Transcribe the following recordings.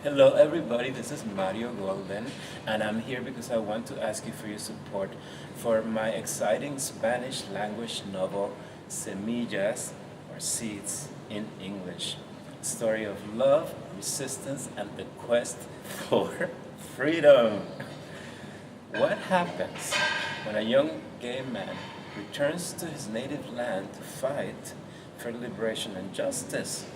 Hello everybody, this is Mario Golden and I'm here because I want to ask you for your support for my exciting Spanish language novel Semillas or Seeds in English. A story of love, resistance and the quest for freedom. What happens when a young gay man returns to his native land to fight for liberation and justice?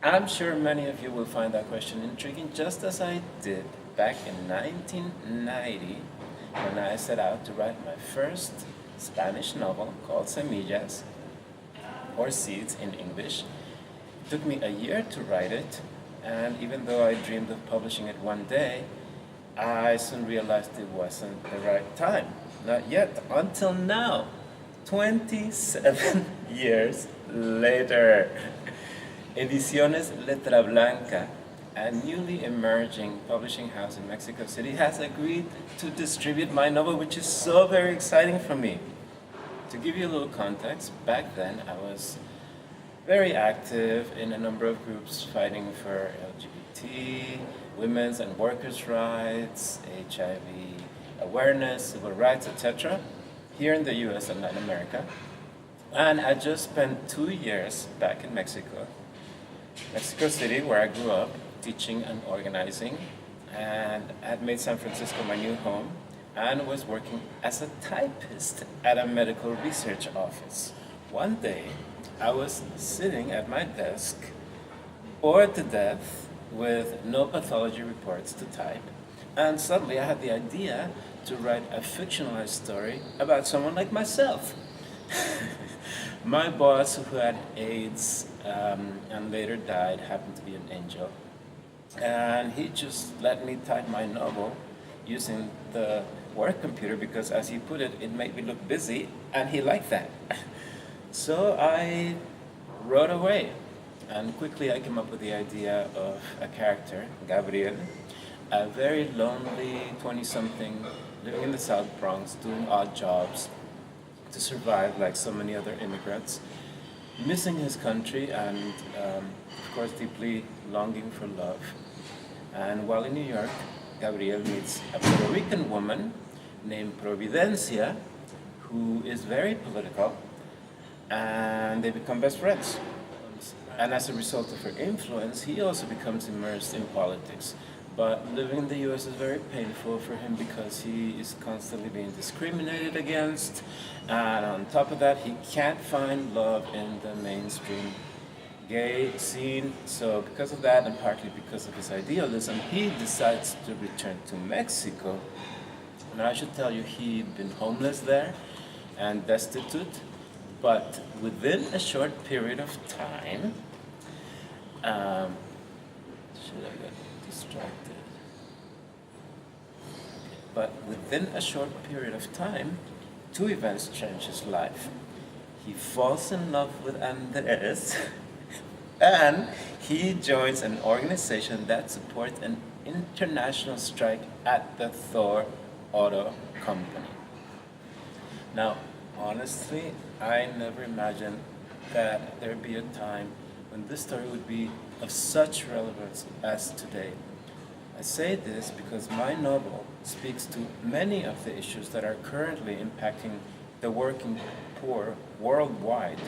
I'm sure many of you will find that question intriguing, just as I did back in 1990 when I set out to write my first Spanish novel called Semillas, or Seeds in English. It took me a year to write it, and even though I dreamed of publishing it one day, I soon realized it wasn't the right time. Not yet, until now, 27 years later. Ediciones Letra Blanca, a newly emerging publishing house in Mexico City, has agreed to distribute my novel, which is so very exciting for me. To give you a little context, back then I was very active in a number of groups fighting for LGBT, women's and workers' rights, HIV awareness, civil rights, etc., here in the US and Latin America. And I just spent 2 years back in Mexico City, where I grew up, teaching and organizing, and had made San Francisco my new home, and was working as a typist at a medical research office. One day, I was sitting at my desk, bored to death, with no pathology reports to type, and suddenly I had the idea to write a fictionalized story about someone like myself. My boss, who had AIDS and later died, happened to be an angel. And he just let me type my novel using the work computer because, as he put it, it made me look busy, and he liked that. So I wrote away, and quickly I came up with the idea of a character, Gabriel, a very lonely 20-something living in the South Bronx, doing odd jobs to survive like so many other immigrants, missing his country and of course deeply longing for love. And while in New York, Gabriel meets a Puerto Rican woman named Providencia, who is very political, and they become best friends. And as a result of her influence, he also becomes immersed in politics. But living in the US is very painful for him because he is constantly being discriminated against. And on top of that, he can't find love in the mainstream gay scene. So because of that, and partly because of his idealism, he decides to return to Mexico. Now I should tell you, he'd been homeless there and destitute. But within a short period of time, should I get distracted? But within a short period of time, two events change his life. He falls in love with Andres, and he joins an organization that supports an international strike at the Thor Auto Company. Now, honestly, I never imagined that there'd be a time when this story would be of such relevance as today. I say this because my novel speaks to many of the issues that are currently impacting the working poor worldwide,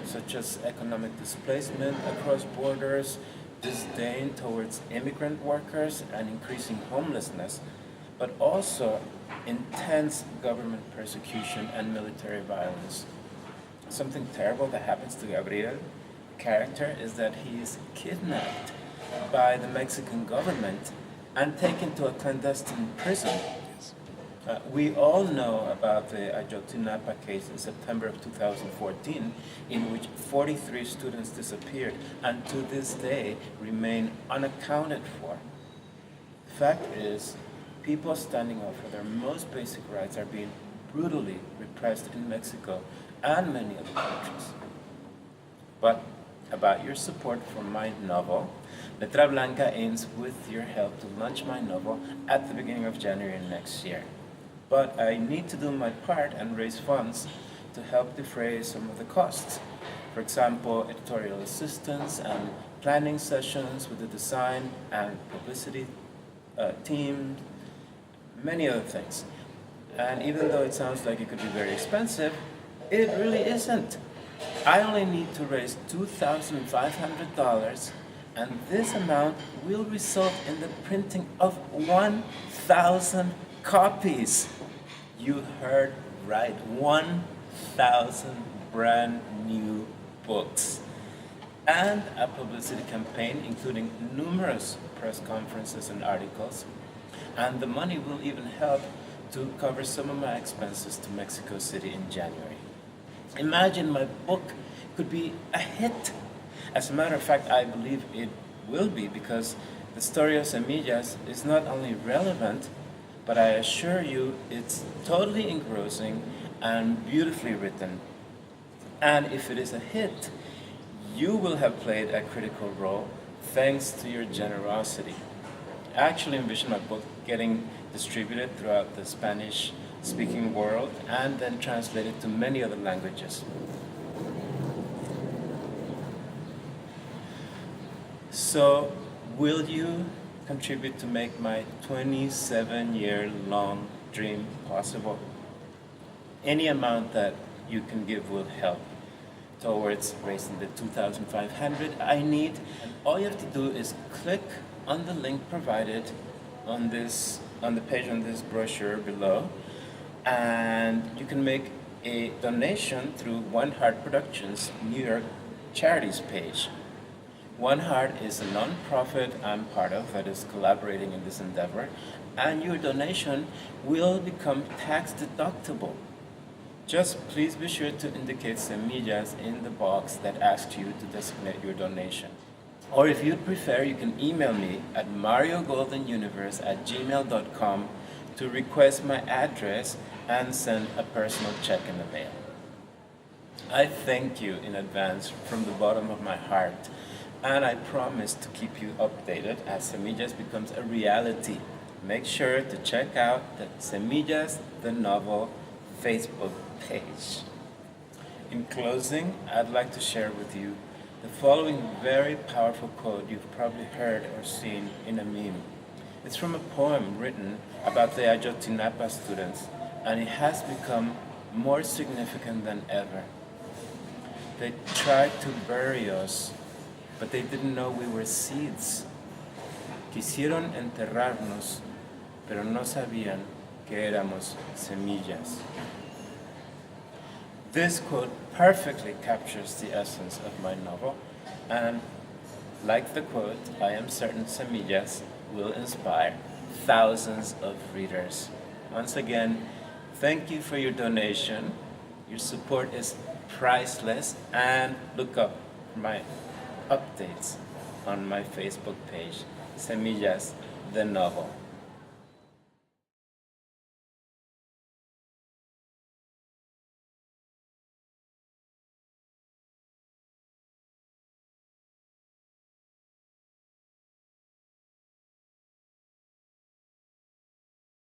such as economic displacement across borders, disdain towards immigrant workers, and increasing homelessness, but also intense government persecution and military violence. Something terrible that happens to Gabriel, character, is that he is kidnapped by the Mexican government and taken to a clandestine prison. We all know about the Ayotzinapa case in September of 2014, in which 43 students disappeared and to this day remain unaccounted for. The fact is, people standing up for their most basic rights are being brutally repressed in Mexico and many other countries. But about your support for my novel, Letra Blanca aims with your help to launch my novel at the beginning of January next year. But I need to do my part and raise funds to help defray some of the costs. For example, editorial assistance and planning sessions with the design and publicity team, many other things. And even though it sounds like it could be very expensive, it really isn't. I only need to raise $2,500, and this amount will result in the printing of 1,000 copies. You heard right, 1,000 brand new books. And a publicity campaign including numerous press conferences and articles. And the money will even help to cover some of my expenses to Mexico City in January. Imagine my book could be a hit. As a matter of fact, I believe it will be, because the story of Semillas is not only relevant, but I assure you it's totally engrossing and beautifully written. And if it is a hit, you will have played a critical role thanks to your generosity. I actually envision my book getting distributed throughout the Spanish-speaking world and then translated to many other languages. So, will you contribute to make my 27-year-long dream possible? Any amount that you can give will help towards raising the 2,500 I need. And all you have to do is click on the link provided on the page on this brochure below, and you can make a donation through One Heart Productions New York Charities page. One Heart is a non-profit I'm part of that is collaborating in this endeavor, and your donation will become tax deductible. Just please be sure to indicate Semillas in the box that asks you to designate your donation. Or if you'd prefer, you can email me at mariogoldenuniverse@gmail.com to request my address and send a personal check in the mail. I thank you in advance from the bottom of my heart, and I promise to keep you updated as Semillas becomes a reality. Make sure to check out the Semillas the Novel Facebook page. In closing, I'd like to share with you the following very powerful quote you've probably heard or seen in a meme. It's from a poem written about the Ayotzinapa students, and it has become more significant than ever. They tried to bury us, but they didn't know we were seeds. Quisieron enterrarnos, pero no sabían que éramos semillas. This quote perfectly captures the essence of my novel, and like the quote, I am certain Semillas will inspire thousands of readers. Once again, thank you for your donation. Your support is priceless, and look up for my updates on my Facebook page, Semillas the Novel.